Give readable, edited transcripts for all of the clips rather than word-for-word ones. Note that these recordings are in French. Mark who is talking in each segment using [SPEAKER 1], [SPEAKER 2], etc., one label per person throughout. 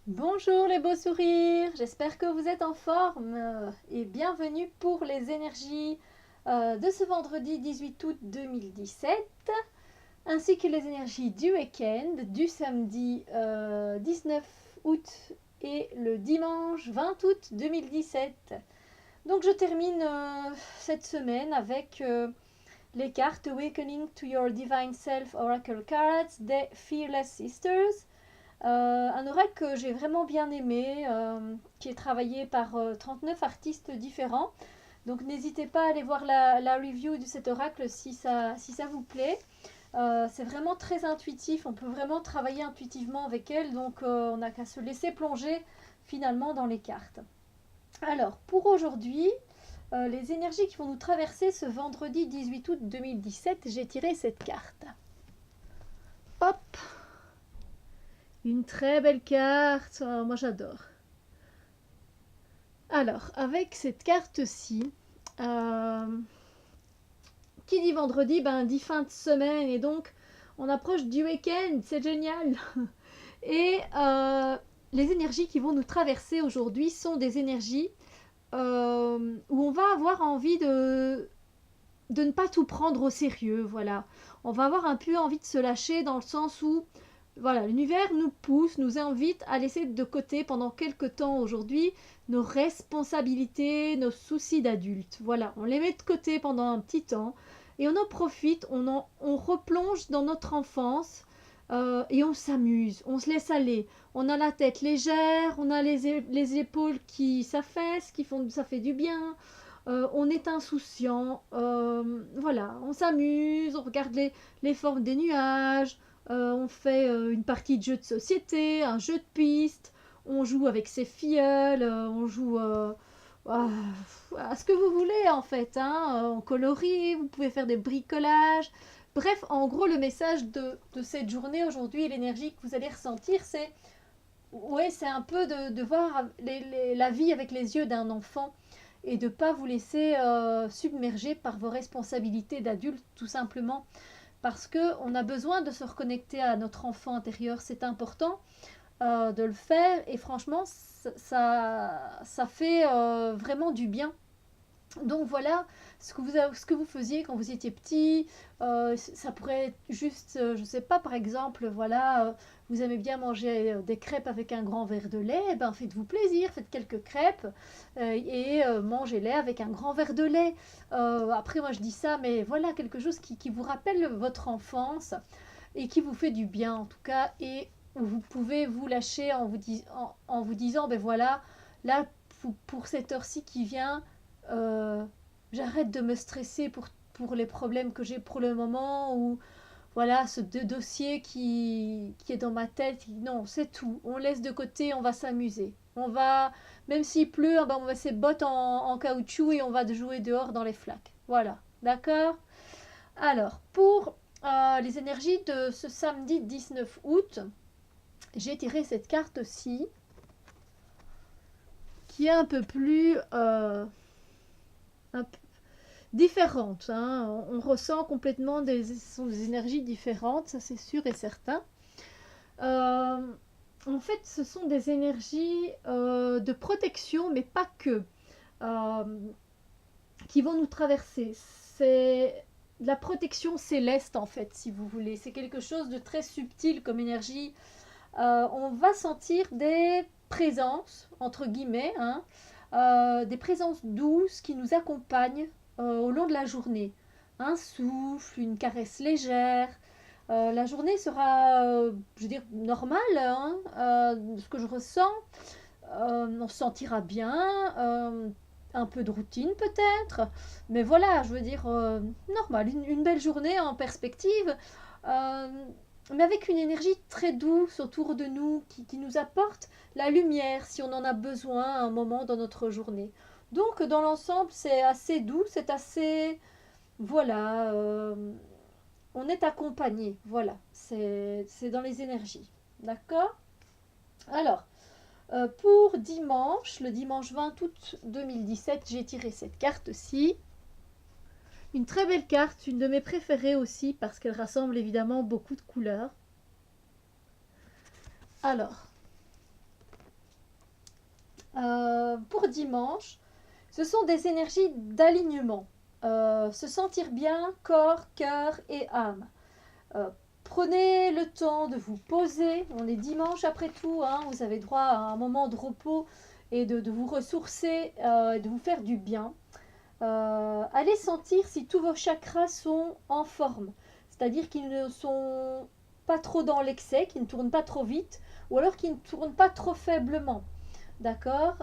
[SPEAKER 1] Bonjour les beaux sourires, j'espère que vous êtes en forme et bienvenue pour les énergies de ce vendredi 18 août 2017 ainsi que les énergies du week-end du samedi 19 août et le dimanche 20 août 2017. Donc je termine cette semaine avec les cartes Awakening to Your Divine Self Oracle Cards des Fearless Sisters. Un oracle que j'ai vraiment bien aimé, qui est travaillé par 39 artistes différents. Donc n'hésitez pas à aller voir la review de cet oracle si ça vous plaît. C'est vraiment très intuitif, on peut vraiment travailler intuitivement avec elle, donc on n'a qu'à se laisser plonger finalement dans les cartes. Alors pour aujourd'hui, les énergies qui vont nous traverser ce vendredi 18 août 2017, j'ai tiré cette carte. Hop, une très belle carte, moi j'adore. Alors, avec cette carte-ci, qui dit vendredi, dit fin de semaine, et donc on approche du week-end, c'est génial. Et les énergies qui vont nous traverser aujourd'hui sont des énergies où on va avoir envie de ne pas tout prendre au sérieux, voilà. On va avoir un peu envie de se lâcher dans le sens où voilà, l'univers nous pousse, nous invite à laisser de côté pendant quelques temps aujourd'hui nos responsabilités, nos soucis d'adultes. Voilà, on les met de côté pendant un petit temps et on en profite, on replonge dans notre enfance et on s'amuse, on se laisse aller. On a la tête légère, on a les épaules qui s'affaissent, ça fait du bien. On est insouciant, voilà, on s'amuse, on regarde les formes des nuages, on fait une partie de jeu de société, un jeu de piste, on joue avec ses filleuls, on joue à ce que vous voulez en fait, hein, on colorie, vous pouvez faire des bricolages. Bref, en gros, le message de cette journée aujourd'hui, l'énergie que vous allez ressentir, c'est ouais, c'est un peu de voir la vie avec les yeux d'un enfant et de ne pas vous laisser submerger par vos responsabilités d'adulte, tout simplement. Parce qu'on a besoin de se reconnecter à notre enfant intérieur, c'est important de le faire et franchement, ça fait vraiment du bien. Donc voilà ce que vous faisiez quand vous étiez petit. Ça pourrait être juste, je ne sais pas, par exemple, voilà, vous aimez bien manger des crêpes avec un grand verre de lait. Eh ben, faites-vous plaisir, faites quelques crêpes et mangez-les avec un grand verre de lait. Après, moi je dis ça, mais voilà, quelque chose qui vous rappelle votre enfance et qui vous fait du bien en tout cas. Et où vous pouvez vous lâcher en vous disant, ben voilà, là, pour cette heure-ci qui vient, euh, j'arrête de me stresser pour les problèmes que j'ai pour le moment ou voilà ce dossier qui est dans ma tête. Non, c'est tout. On laisse de côté, on va s'amuser. On va, même s'il pleut, on met ses bottes en caoutchouc et on va jouer dehors dans les flaques. Voilà, d'accord. Alors, pour les énergies de ce samedi 19 août, j'ai tiré cette carte-ci qui est un peu plus un différentes, hein. On ressent complètement sont des énergies différentes, ça c'est sûr et certain. Euh, En fait, ce sont des énergies de protection, mais pas que, euh, qui vont nous traverser. C'est de la protection céleste, en fait, si vous voulez. C'est quelque chose de très subtil comme énergie. On va sentir des présences, entre guillemets, hein, des présences douces qui nous accompagnent au long de la journée. Un souffle, une caresse légère. La journée sera, je veux dire, normale, hein, de ce que je ressens. On se sentira bien, un peu de routine peut-être, mais voilà, je veux dire, normal, une belle journée en perspective. Euh, mais avec une énergie très douce autour de nous qui nous apporte la lumière si on en a besoin à un moment dans notre journée. Donc dans l'ensemble c'est assez doux, c'est assez... Voilà, on est accompagné, voilà, c'est dans les énergies. D'accord. Alors, pour dimanche, le dimanche 20 août 2017, j'ai tiré cette carte-ci. Une très belle carte, une de mes préférées aussi parce qu'elle rassemble évidemment beaucoup de couleurs. Alors, Pour dimanche, ce sont des énergies d'alignement. Se sentir bien, corps, cœur et âme. Euh, Prenez le temps de vous poser. On est dimanche après tout, hein, vous avez droit à un moment de repos et de vous ressourcer, de vous faire du bien. Allez sentir si tous vos chakras sont en forme, c'est-à-dire qu'ils ne sont pas trop dans l'excès, qu'ils ne tournent pas trop vite, ou alors qu'ils ne tournent pas trop faiblement. D'accord.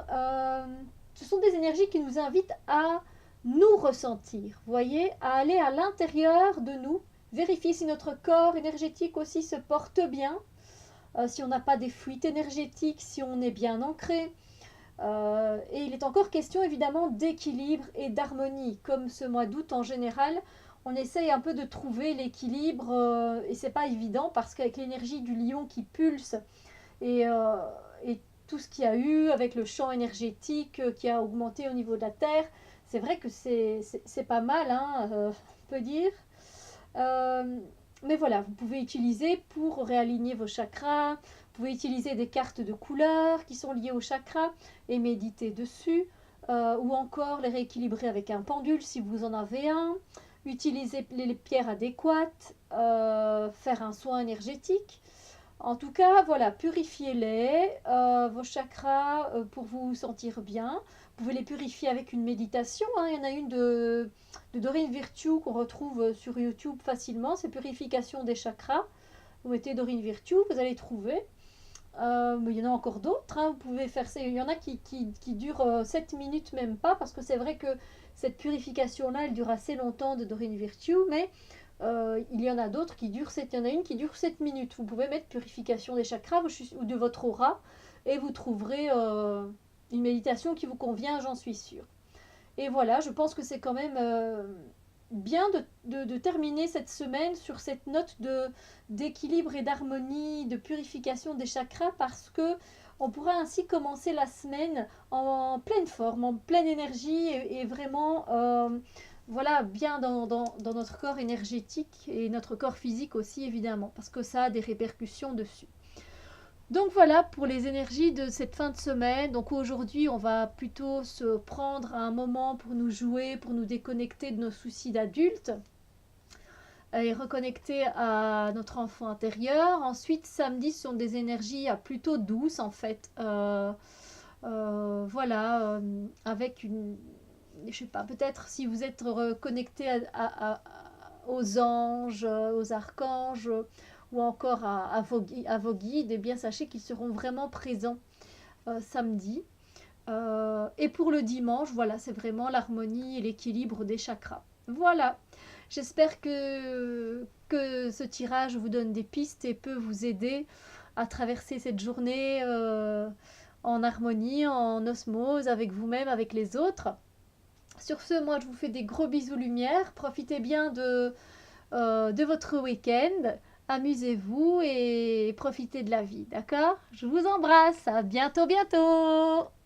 [SPEAKER 1] Ce sont des énergies qui nous invitent à nous ressentir, voyez, à aller à l'intérieur de nous, vérifier si notre corps énergétique aussi se porte bien, si on n'a pas des fuites énergétiques, si on est bien ancré. Et il est encore question évidemment d'équilibre et d'harmonie. Comme ce mois d'août en général, on essaye un peu de trouver l'équilibre et c'est pas évident parce qu'avec l'énergie du lion qui pulse et, euh, et tout ce qu'il y a eu avec le champ énergétique qui a augmenté au niveau de la Terre, c'est vrai que c'est pas mal, hein, on peut dire. Euh, mais voilà, vous pouvez utiliser pour réaligner vos chakras, vous pouvez utiliser des cartes de couleurs qui sont liées aux chakras et méditer dessus, ou encore les rééquilibrer avec un pendule si vous en avez un, utiliser les pierres adéquates, faire un soin énergétique. En tout cas, voilà, purifiez-les, vos chakras, pour vous sentir bien. Vous pouvez les purifier avec une méditation, hein. Il y en a une de Doreen Virtue qu'on retrouve sur YouTube facilement, c'est Purification des chakras. Vous mettez Doreen Virtue, vous allez trouver. Mais il y en a encore d'autres, hein. Vous pouvez faire ça. Il y en a qui durent 7 minutes, même pas, parce que c'est vrai que cette purification-là, elle dure assez longtemps de Doreen Virtue, mais il y en a d'autres qui durent 7, il y en a une qui dure 7 minutes. Vous pouvez mettre purification des chakras ou de votre aura et vous trouverez une méditation qui vous convient, j'en suis sûre. Et voilà, je pense que c'est quand même bien de terminer cette semaine sur cette note d'équilibre et d'harmonie, de purification des chakras parce que on pourra ainsi commencer la semaine en pleine forme, en pleine énergie et vraiment voilà, bien dans notre corps énergétique et notre corps physique aussi évidemment parce que ça a des répercussions dessus. Donc voilà pour les énergies de cette fin de semaine. Donc aujourd'hui, on va plutôt se prendre un moment pour nous jouer, pour nous déconnecter de nos soucis d'adultes et reconnecter à notre enfant intérieur. Ensuite, samedi, ce sont des énergies plutôt douces en fait. Voilà, avec une, je sais pas, peut-être si vous êtes connecté aux anges, aux archanges ou encore à vos guides, eh bien sachez qu'ils seront vraiment présents samedi. Et pour le dimanche, voilà, c'est vraiment l'harmonie et l'équilibre des chakras. Voilà, j'espère que ce tirage vous donne des pistes et peut vous aider à traverser cette journée en harmonie, en osmose avec vous-même, avec les autres. Sur ce, moi je vous fais des gros bisous lumière. Profitez bien de votre week-end. Amusez-vous et profitez de la vie, d'accord? Je vous embrasse. À bientôt, bientôt!